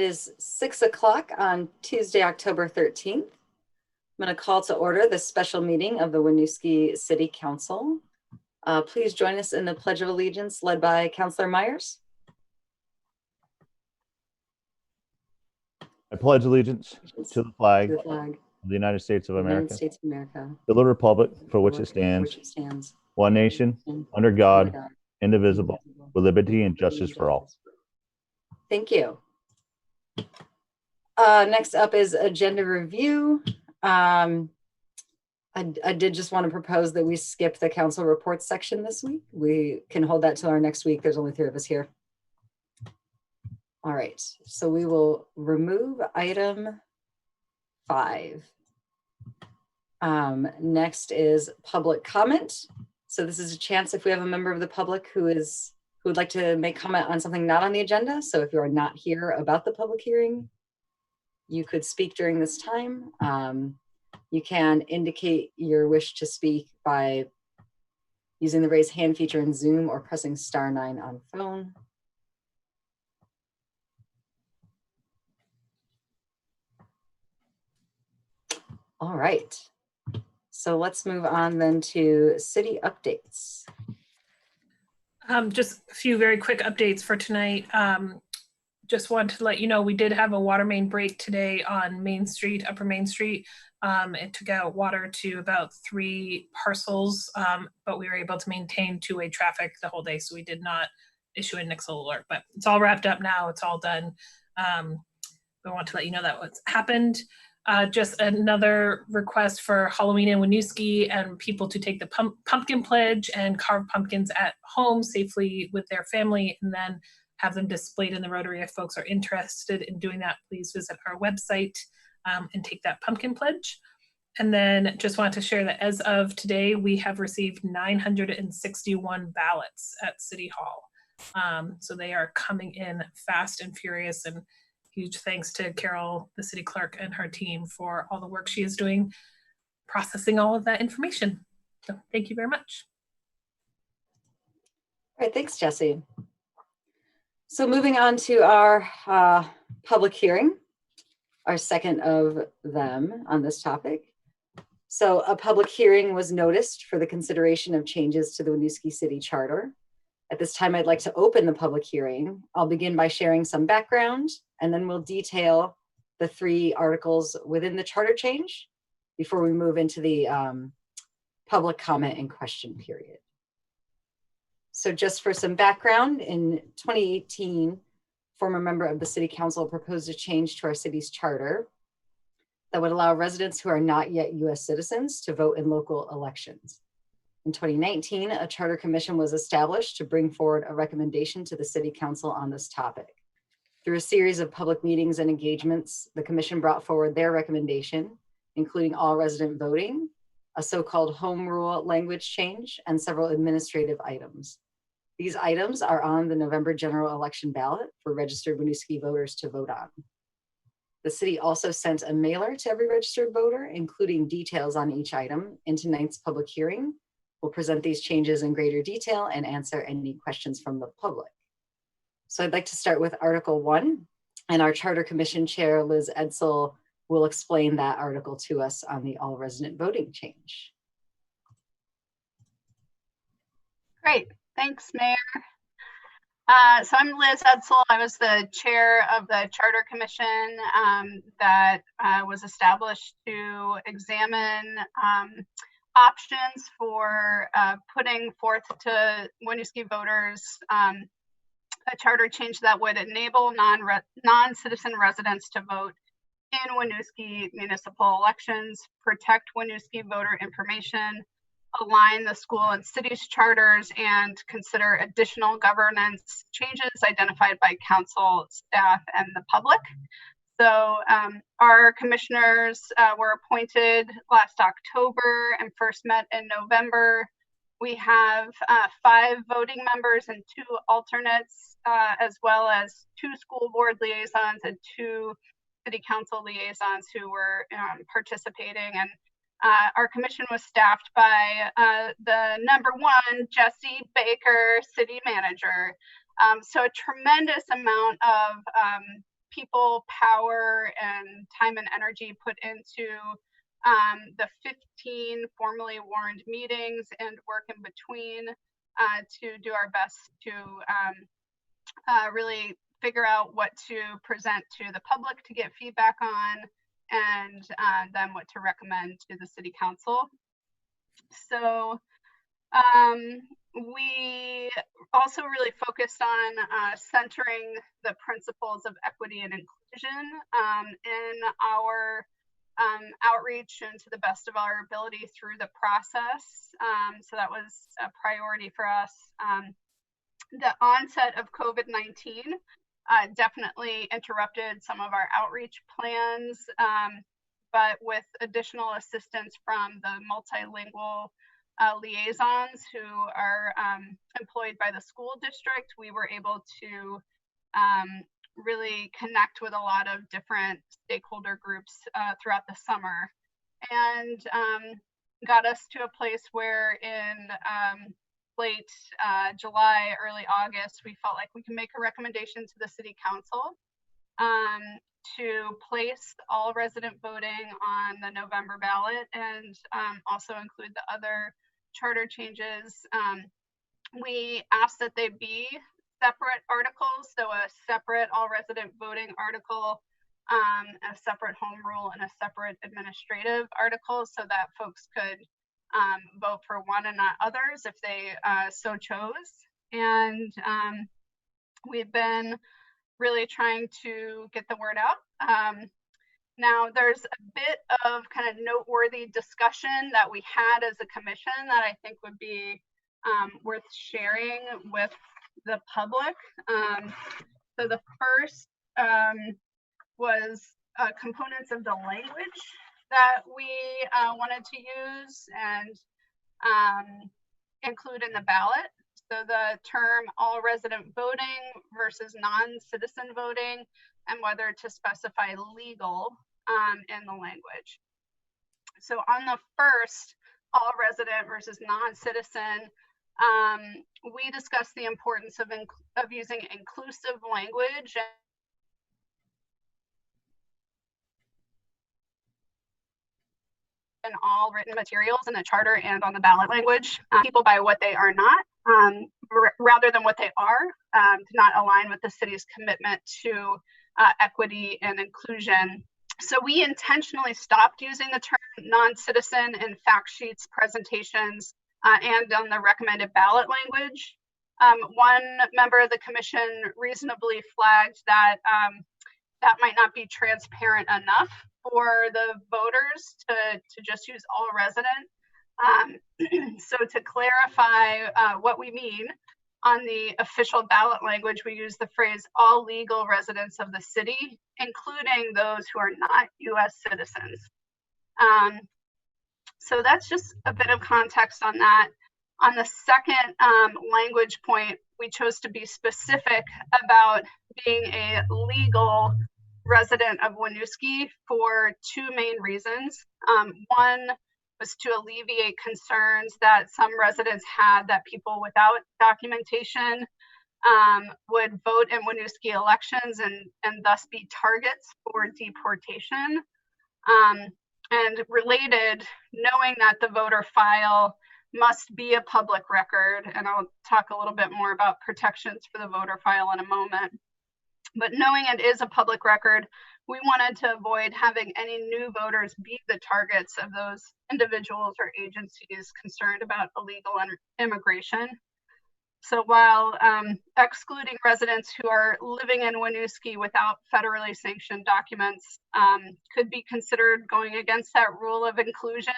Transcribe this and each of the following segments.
is 6 o'clock on Tuesday, October 13th. I'm going to call to order this special meeting of the Winooski City Council. Please join us in the Pledge of Allegiance led by Councilor Myers. I pledge allegiance to the flag of the United States of America, the the republic for which it stands, one nation, under God, indivisible, with liberty and justice for all. Thank you. Next up is agenda review. I did just want to propose that we skip the council reports section this week. We can hold that till our next week. There's only 3 of us here. All right, so we will remove item 5. Next is public comment. So this is a chance if we have a member of the public who would like to make comment on something not on the agenda. So if you are not here about the public hearing, you could speak during this time. You can indicate your wish to speak by using the raise hand feature in Zoom or pressing *9 on phone. All right, so let's move on then to city updates. Just a few very quick updates for tonight. Just wanted to let you know we did have a water main break today on Main Street, Upper Main Street. It took out water to about 3 parcels, but we were able to maintain 2-way traffic the whole day, so we did not issue a Nixle alert. But it's all wrapped up now, it's all done. I want to let you know that what's happened. Just another request for Halloween in Winooski and people to take the pumpkin pledge and carve pumpkins at home safely with their family and then have them displayed in the Rotary. If folks are interested in doing that, please visit our website and take that pumpkin pledge. And then just want to share that as of today, we have received 961 ballots at City Hall. So they are coming in fast and furious, and huge thanks to Carol, the city clerk, and her team for all the work she is doing, processing all of that information. So thank you very much. All right, thanks, Jesse. So moving on to our public hearing, our second of them on this topic. So a public hearing was noticed for the consideration of changes to the Winooski City Charter. At this time, I'd like to open the public hearing. I'll begin by sharing some background, and then we'll detail the 3 articles within the charter change before we move into the public comment and question period. So just for some background, in 2018, former member of the City Council proposed a change to our city's charter that would allow residents who are not yet U.S. citizens to vote in local elections. In 2019, a charter commission was established to bring forward a recommendation to the City Council on this topic. Through a series of public meetings and engagements, the commission brought forward their recommendation, including all resident voting, a so-called home rule language change, and several administrative items. These items are on the November general election ballot for registered Winooski voters to vote on. The city also sent a mailer to every registered voter, including details on each item, in tonight's public hearing. We'll present these changes in greater detail and answer any questions from the public. So I'd like to start with Article 1, and our Charter Commission Chair, Liz Edsel, will explain that article to us on the all resident voting change. Great, thanks, Mayor. So I'm Liz Edsel. I was the chair of the Charter Commission that was established to examine options for putting forth to Winooski voters a charter change that would enable non-citizen residents to vote in Winooski municipal elections, protect Winooski voter information, align the school and city's charters, and consider additional governance changes identified by council, staff, and the public. So our commissioners were appointed last October and first met in November. We have 5 voting members and 2 alternates, as well as 2 school board liaisons and 2 city council liaisons who were participating. And our commission was staffed by the #1, Jesse Baker, city manager. So a tremendous amount of people, power, and time and energy put into the 15 formally warned meetings and work in between to do our best to really figure out what to present to the public to get feedback on, and then what to recommend to the city council. So we also really focused on centering the principles of equity and inclusion in our outreach, and to the best of our ability through the process. So that was a priority for us. The onset of COVID-19 definitely interrupted some of our outreach plans, but with additional assistance from the multilingual liaisons who are employed by the school district, we were able to really connect with a lot of different stakeholder groups throughout the summer, and got us to a place where in late July, early August, we felt like we can make a recommendation to the city council to place all resident voting on the November ballot, and also include the other charter changes. We asked that they be separate articles, so a separate all resident voting article, a separate home rule, and a separate administrative article, so that folks could vote for one and not others if they so chose. And we've been really trying to get the word out. Now, there's a bit of kind of noteworthy discussion that we had as a commission that I think would be worth sharing with the public. So the first was components of the language that we wanted to use and include in the ballot. So the term all resident voting versus non-citizen voting, and whether to specify legal in the language. So on the first, all resident versus non-citizen, we discussed the importance of using inclusive language in all written materials in the charter and on the ballot language, people by what they are not, rather than what they are, to not align with the city's commitment to equity and inclusion. So we intentionally stopped using the term non-citizen in fact sheets, presentations, and on the recommended ballot language. One member of the commission reasonably flagged that that might not be transparent enough for the voters to just use all resident. So to clarify what we mean, on the official ballot language, we use the phrase all legal residents of the city, including those who are not US citizens. So that's just a bit of context on that. On the second language point, we chose to be specific about being a legal resident of Winooski for two main reasons. One was to alleviate concerns that some residents had that people without documentation would vote in Winooski elections and thus be targets for deportation. And related, knowing that the voter file must be a public record, and I'll talk a little bit more about protections for the voter file in a moment, but knowing it is a public record, we wanted to avoid having any new voters be the targets of those individuals or agencies concerned about illegal immigration. So while excluding residents who are living in Winooski without federally sanctioned documents could be considered going against that rule of inclusion,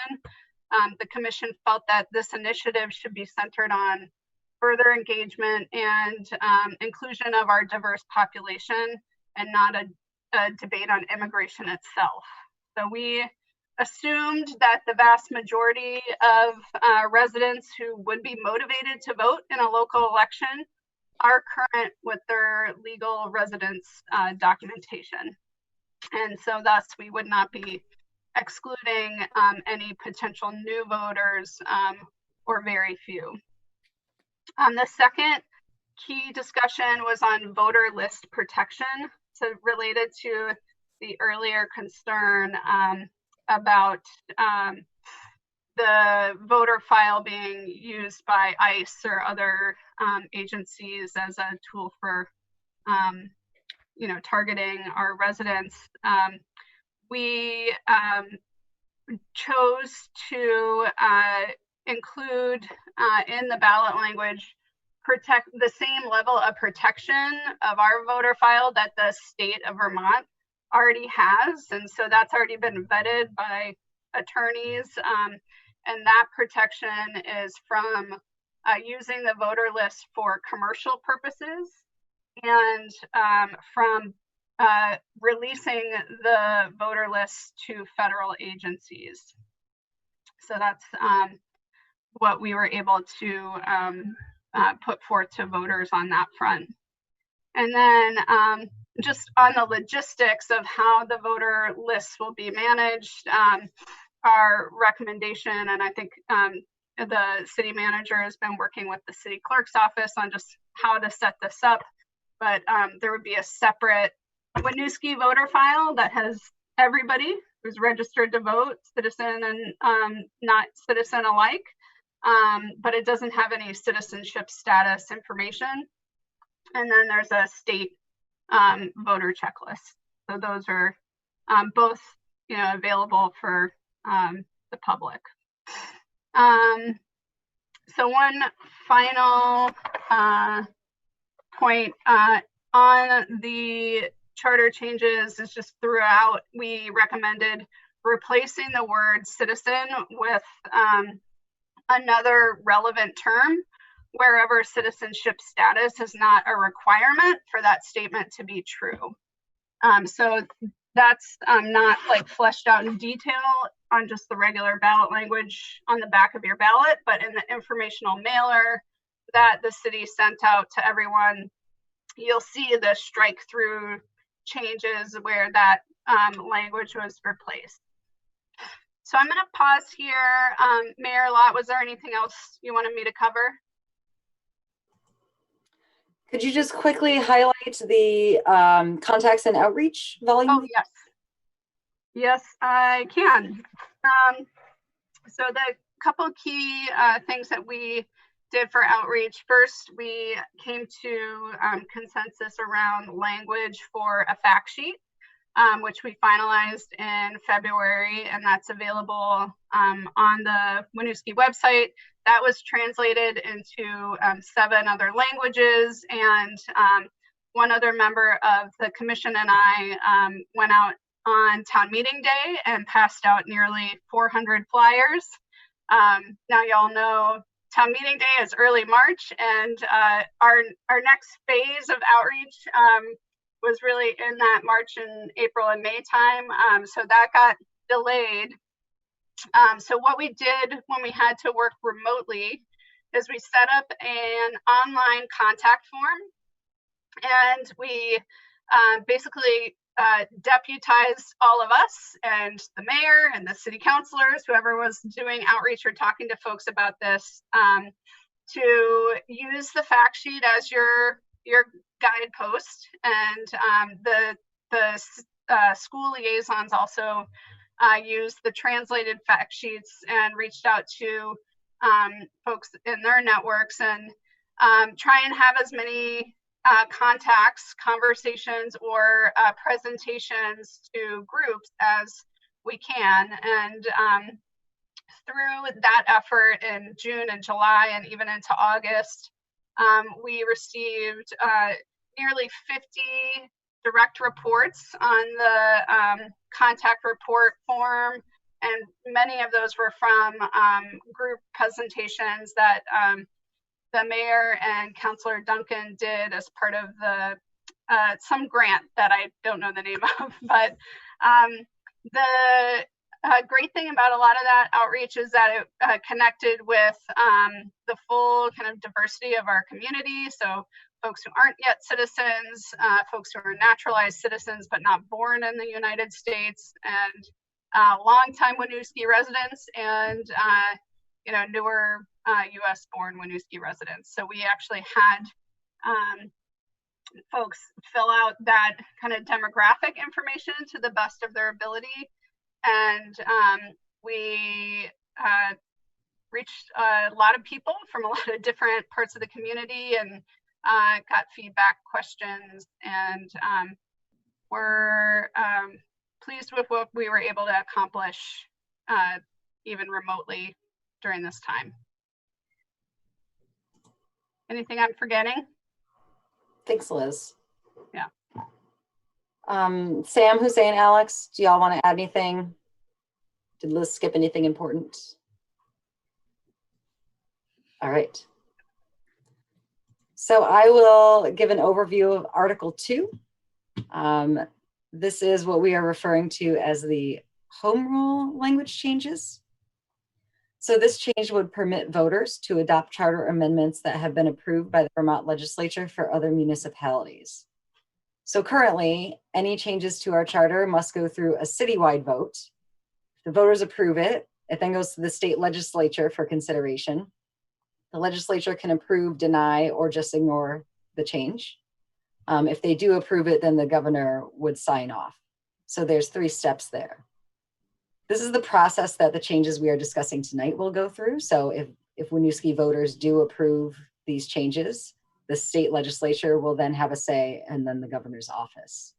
the commission felt that this initiative should be centered on further engagement and inclusion of our diverse population, and not a debate on immigration itself. So we assumed that the vast majority of residents who would be motivated to vote in a local election are current with their legal residence documentation. And so thus we would not be excluding any potential new voters or very few. The second key discussion was on voter list protection. related to the earlier concern about the voter file being used by ICE or other agencies as a tool for, targeting our residents. We chose to include in the ballot language protect the same level of protection of our voter file that the state of Vermont already has. And so that's already been vetted by attorneys. And that protection is from using the voter list for commercial purposes and from releasing the voter list to federal agencies. So that's what we were able to put forth to voters on that front. And then just on the logistics of how the voter lists will be managed, our recommendation, and I think the city manager has been working with the city clerk's office on just how to set this up, but there would be a separate Winooski voter file that has everybody who's registered to vote, citizen and not citizen alike, but it doesn't have any citizenship status information. And then there's a state voter checklist. So those are both, available for the public. So one final point on the charter changes is just throughout, we recommended replacing the word citizen with another relevant term wherever citizenship status is not a requirement for that statement to be true. So that's not like fleshed out in detail on just the regular ballot language on the back of your ballot, but in the informational mailer that the city sent out to everyone, you'll see the strike through changes where that language was replaced. So I'm going to pause here. Mayor Lott, was there anything else you wanted me to cover? Could you just quickly highlight the contacts and outreach volume? Oh, yes. Yes, I can. So the couple key things that we did for outreach. First, we came to consensus around language for a fact sheet, which we finalized in February, and that's available on the Winooski website. That was translated into 7 other languages, and one other member of the commission and I went out on town meeting day and passed out nearly 400 flyers. Now y'all know town meeting day is early March, and our next phase of outreach was really in that March and April and May time. So that got delayed. So what we did when we had to work remotely is we set up an online contact form, and we basically deputized all of us and the mayor and the city councilors, whoever was doing outreach or talking to folks about this, to use the fact sheet as your guidepost. And the school liaisons also used the translated fact sheets and reached out to folks in their networks and try and have as many contacts, conversations, or presentations to groups as we can. And through that effort in June and July and even into August, we received nearly 50 direct reports on the contact report form, and many of those were from group presentations that the mayor and Councilor Duncan did as part of the some grant that I don't know the name of. But the great thing about a lot of that outreach is that it connected with the full kind of diversity of our community. So folks who aren't yet citizens, folks who are naturalized citizens but not born in the United States, and longtime Winooski residents, and newer U.S. born Winooski residents. So we actually had folks fill out that kind of demographic information to the best of their ability. And we reached a lot of people from a lot of different parts of the community and got feedback, questions, and we're pleased with what we were able to accomplish even remotely during this time. Anything I'm forgetting? Thanks, Liz. Yeah. Sam, Hussein, Alex, do y'all want to add anything? Did Liz skip anything important? All right. So I will give an overview of Article 2. This is what we are referring to as the Home Rule language changes. So this change would permit voters to adopt charter amendments that have been approved by the Vermont legislature for other municipalities. So currently, any changes to our charter must go through a citywide vote. If the voters approve it, it then goes to the state legislature for consideration. The legislature can approve, deny, or just ignore the change. If they do approve it, then the governor would sign off. So there's 3 steps there. This is the process that the changes we are discussing tonight will go through. So if Winooski voters do approve these changes, the state legislature will then have a say, and then the governor's office.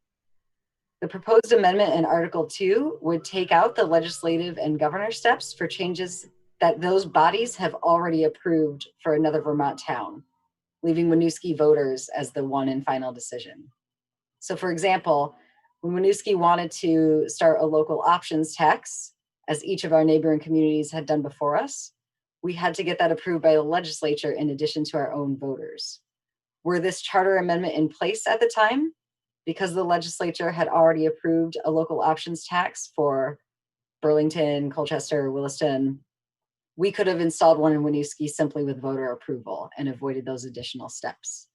The proposed amendment in Article 2 would take out the legislative and governor steps for changes that those bodies have already approved for another Vermont town, leaving Winooski voters as the one and final decision. So for example, when Winooski wanted to start a local options tax, as each of our neighboring communities had done before us, we had to get that approved by the legislature in addition to our own voters. Were this charter amendment in place at the time, because the legislature had already approved a local options tax for Burlington, Colchester, Williston, we could have installed one in Winooski simply with voter approval and avoided those additional steps.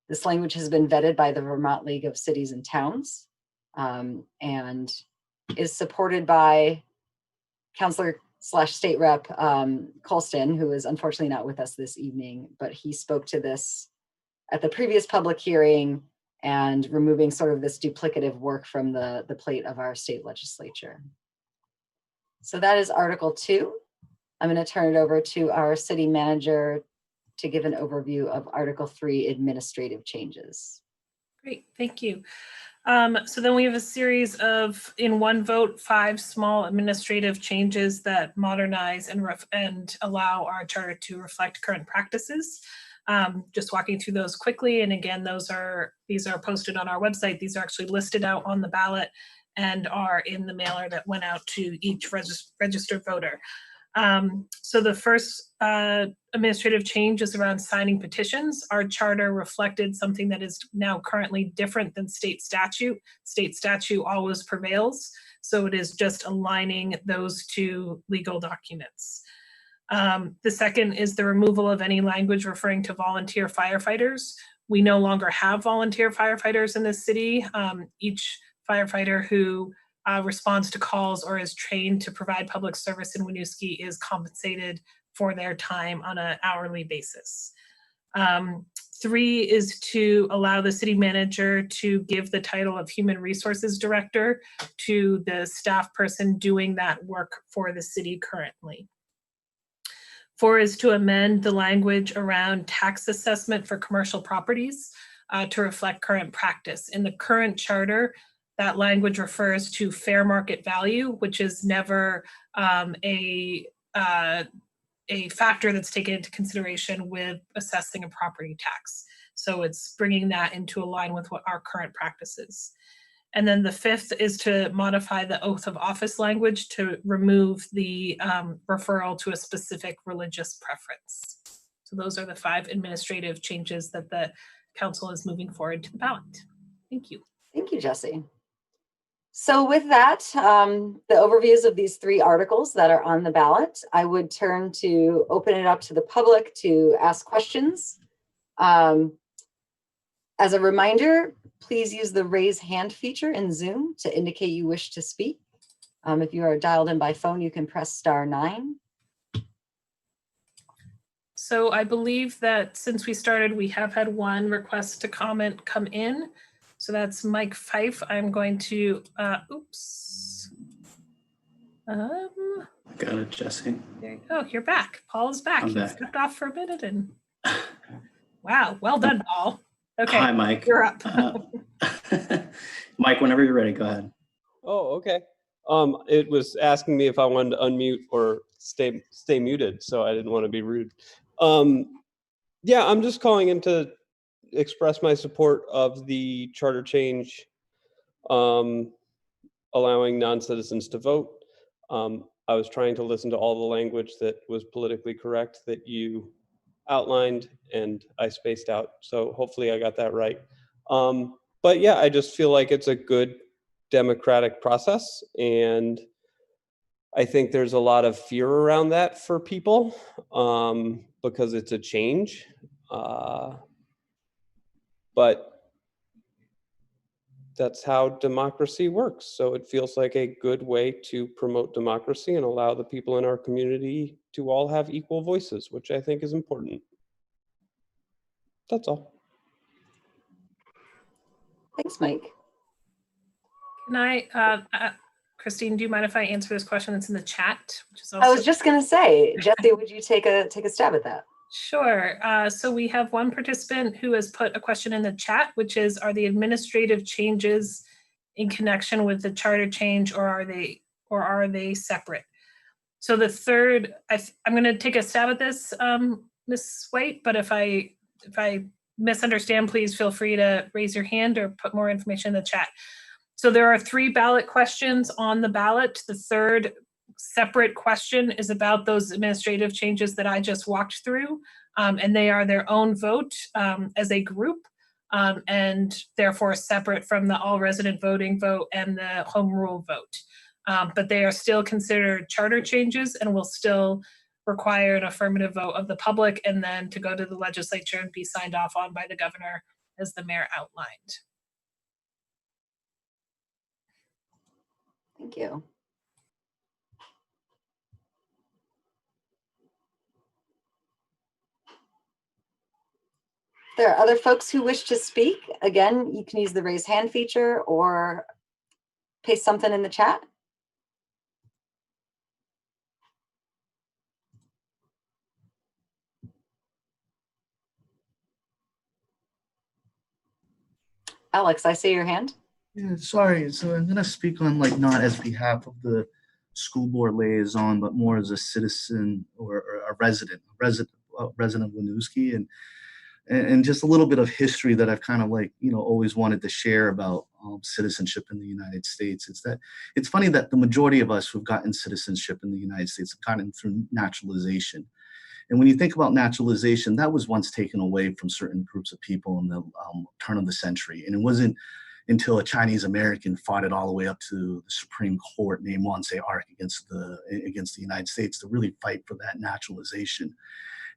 This language has been vetted by the Vermont League of Cities and Towns and is supported by Councilor/State Rep Colston, who is unfortunately not with us this evening, but he spoke to this at the previous public hearing and removing sort of this duplicative work from the plate of our state legislature. So that is Article 2. I'm going to turn it over to our city manager to give an overview of Article 3 administrative changes. Great, thank you. So then we have a series of, in one vote, 5 small administrative changes that modernize and allow our charter to reflect current practices. Just walking through those quickly, and again, these are posted on our website. These are actually listed out on the ballot and are in the mailer that went out to each registered voter. So the first administrative change is around signing petitions. Our charter reflected something that is now currently different than state statute. State statute always prevails, so it is just aligning those 2 legal documents. The second is the removal of any language referring to volunteer firefighters. We no longer have volunteer firefighters in this city. Each firefighter who responds to calls or is trained to provide public service in Winooski is compensated for their time on an hourly basis. 3 is to allow the city manager to give the title of Human Resources Director to the staff person doing that work for the city currently. 4 is to amend the language around tax assessment for commercial properties to reflect current practice. In the current charter, that language refers to fair market value, which is never a factor that's taken into consideration with assessing a property tax. So it's bringing that into line with what our current practice is. And then the 5th is to modify the oath of office language to remove the referral to a specific religious preference. So those are the 5 administrative changes that the council is moving forward to the ballot. Thank you. Thank you, Jesse. So with that, the overviews of these 3 articles that are on the ballot, I would turn to open it up to the public to ask questions. As a reminder, please use the raise hand feature in Zoom to indicate you wish to speak. If you are dialed in by phone, you can press *9. So I believe that since we started, we have had one request to comment come in. So that's Mike Fife. I'm going to, oops. Got it, Jesse. There you go. You're back. Paul is back. I'm He back. stepped off for a minute and wow, well done, Paul. Okay, Hi, Mike. you're up. Mike, whenever you're ready, go ahead. Oh, okay. It was asking me if I wanted to unmute or stay muted, so I didn't want to be rude. Yeah, I'm just calling in to express my support of the charter change, allowing non-citizens to vote. I was trying to listen to all the language that was politically correct that you outlined, and I spaced out, so hopefully I got that right. But yeah, I just feel like it's a good democratic process, and I think there's a lot of fear around that for people because it's a change. But that's how democracy works. So it feels like a good way to promote democracy and allow the people in our community to all have equal voices, which I think is important. That's all. Thanks, Mike. Can I, Christine, do you mind if I answer this question that's in the chat? Which is also I was just going to say, Jesse, would you take a stab at that? Sure. So we have one participant who has put a question in the chat, which is, are the administrative changes in connection with the charter change, or are they separate? So the third, I'm going to take a stab at this, Ms. White, but if I misunderstand, please feel free to raise your hand or put more information in the chat. So there are 3 ballot questions on the ballot. The third separate question is about those administrative changes that I just walked through, and they are their own vote as a group, and therefore separate from the all resident voting vote and the home rule vote. But they are still considered charter changes and will still require an affirmative vote of the public and then to go to the legislature and be signed off on by the governor, as the mayor outlined. Thank you. There are other folks who wish to speak. Again, you can use the raise hand feature or paste something in the chat. Alex, I see your hand. Yeah, sorry. So I'm going to speak on not as behalf of the school board liaison, but more as a citizen or a resident of Winooski, and just a little bit of history that I've kind of always wanted to share about citizenship in the United States. It's funny that the majority of us who've gotten citizenship in the United States have gotten through naturalization. And when you think about naturalization, that was once taken away from certain groups of people in the turn of the century. And it wasn't until a Chinese American fought it all the way up to the Supreme Court named Wansei Ark against the United States to really fight for that naturalization.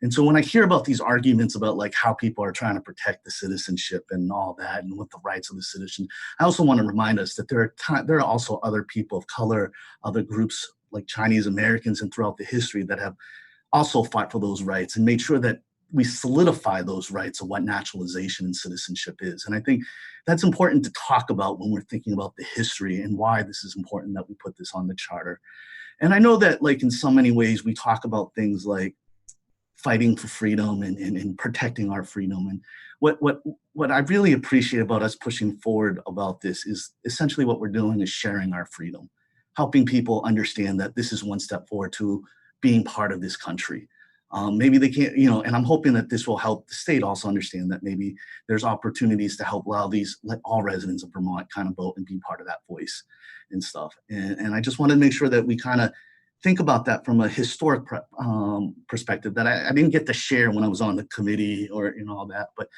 And so when I hear about these arguments about how people are trying to protect the citizenship and all that and what the rights of the citizen, I also want to remind us that there are also other people of color, other groups like Chinese Americans and throughout the history that have also fought for those rights and made sure that we solidify those rights of what naturalization and citizenship is. And I think that's important to talk about when we're thinking about the history and why this is important that we put this on the charter. And I know that in so many ways we talk about things like fighting for freedom and protecting our freedom. And what I really appreciate about us pushing forward about this is essentially what we're doing is sharing our freedom, helping people understand that this is one step forward to being part of this country. Maybe they can't, and I'm hoping that this will help the state also understand that maybe there's opportunities to help allow all residents of Vermont kind of vote and be part of that voice and stuff. And I just want to make sure that we kind of think about that from a historic perspective that I didn't get to share when I was on the committee or all that, but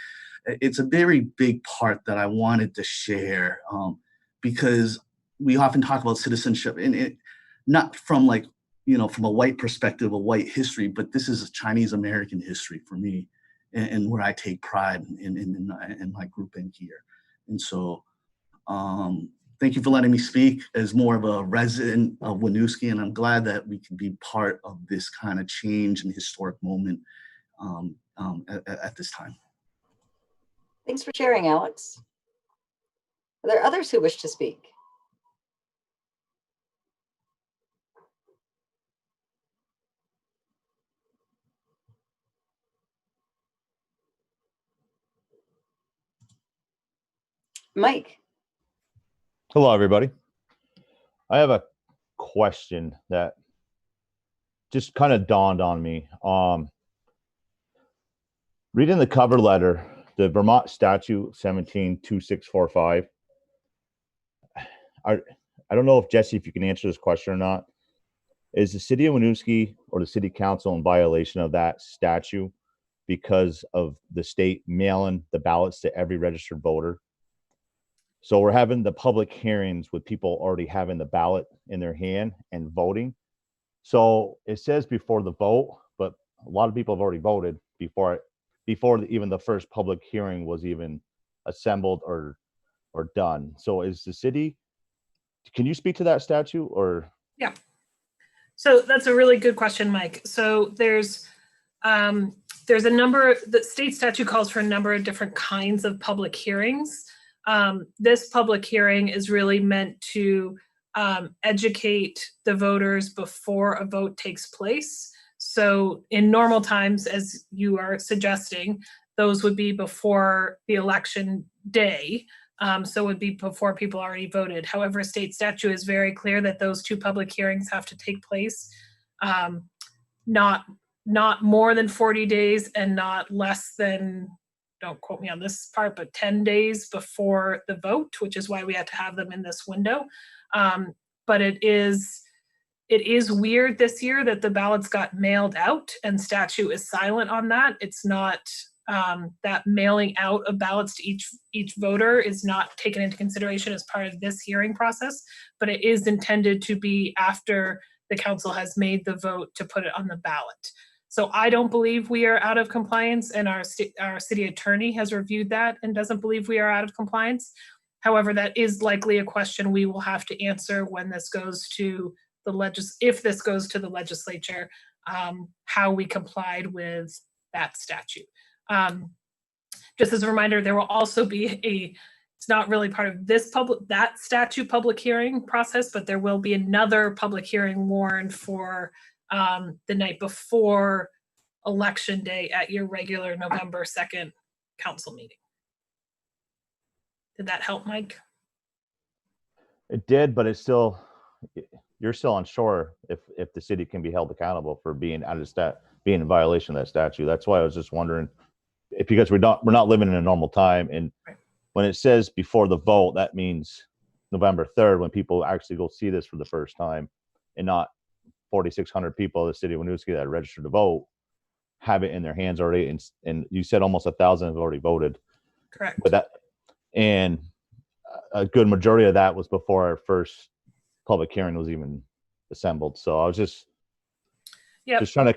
it's a very big part that I wanted to share because we often talk about citizenship and it not from from a white perspective, a white history, but this is a Chinese American history for me and where I take pride in my group in here. And so thank you for letting me speak as more of a resident of Winooski, and I'm glad that we can be part of this kind of change and historic moment at this time. Thanks for sharing, Alex. Are there others who wish to speak? Mike. Hello, everybody. I have a question that just kind of dawned on me. Reading the cover letter, the Vermont Statute 172645. I don't know if Jesse, if you can answer this question or not. Is the city of Winooski or the city council in violation of that statute because of the state mailing the ballots to every registered voter? So we're having the public hearings with people already having the ballot in their hand and voting. So it says before the vote, but a lot of people have already voted before even the first public hearing was even assembled or done. So is the city, can you speak to that statute or? Yeah. So that's a really good question, Mike. So there's a number, the state statute calls for a number of different kinds of public hearings. This public hearing is really meant to educate the voters before a vote takes place. So in normal times, as you are suggesting, those would be before the election day. So it would be before people already voted. However, state statute is very clear that those two public hearings have to take place not more than 40 days and not less than, don't quote me on this part, but 10 days before the vote, which is why we had to have them in this window. But it is weird this year that the ballots got mailed out and statute is silent on that. It's not that mailing out of ballots to each voter is not taken into consideration as part of this hearing process, but it is intended to be after the council has made the vote to put it on the ballot. So I don't believe we are out of compliance, and our city attorney has reviewed that and doesn't believe we are out of compliance. However, that is likely a question we will have to answer when this goes to if this goes to the legislature, how we complied with that statute. Just as a reminder, there will also be it's not really part of that statute public hearing process, but there will be another public hearing warned for the night before election day at your regular November 2nd council meeting. Did that help, Mike? It did, but it's still, you're still unsure if the city can be held accountable for being being in violation of that statute. That's why I was just wondering, because we're not living in a normal time, and right. When it says before the vote, that means November 3rd, when people actually go see this for the first time, and not 4,600 people in the city of Winooski that are registered to vote have it in their hands already. And you said almost 1,000 have already voted. Correct. But and a good majority of that was before our first public hearing was even assembled. So I was just trying to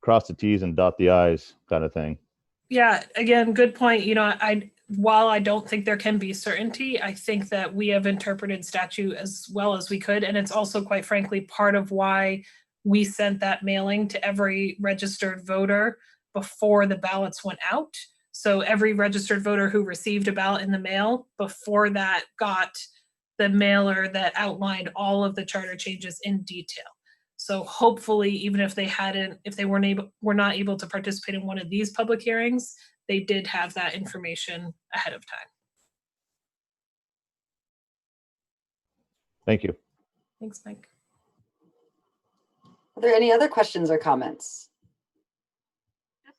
cross the T's and dot the I's kind of thing. Yeah, again, good point. While I don't think there can be certainty, I think that we have interpreted statute as well as we could. And it's also, quite frankly, part of why we sent that mailing to every registered voter before the ballots went out. So every registered voter who received a ballot in the mail before that got the mailer that outlined all of the charter changes in detail. So hopefully, even if they were not able to participate in one of these public hearings, they did have that information ahead of time. Thank you. Thanks, Mike. Are there any other questions or comments? Just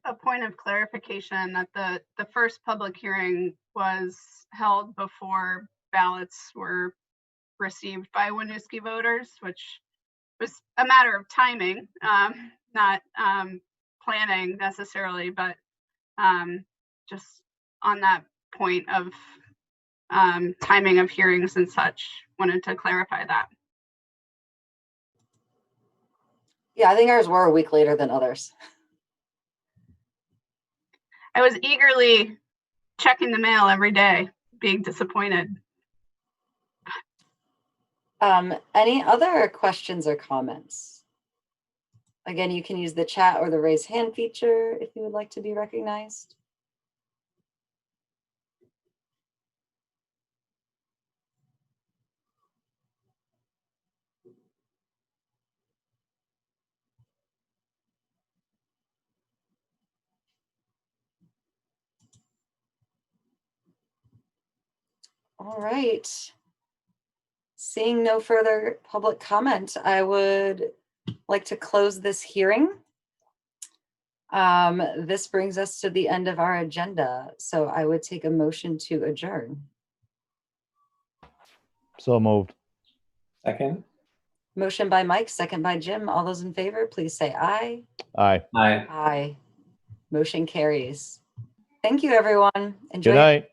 a point of clarification that the first public hearing was held before ballots were received by Winooski voters, which was a matter of timing, not planning necessarily, but just on that point of timing of hearings and such, wanted to clarify that. Yeah, I think ours were a week later than others. I was eagerly checking the mail every day, being disappointed. Any other questions or comments? Again, you can use the chat or the raise hand feature if you would like to be recognized. All right. Seeing no further public comment, I would like to close this hearing. This brings us to the end of our agenda, so I would take a motion to adjourn. So moved. Second. Motion by Mike, second by Jim. All those in favor, please say aye. Aye. Aye. Aye. Motion carries. Thank you, everyone. Enjoy Good night.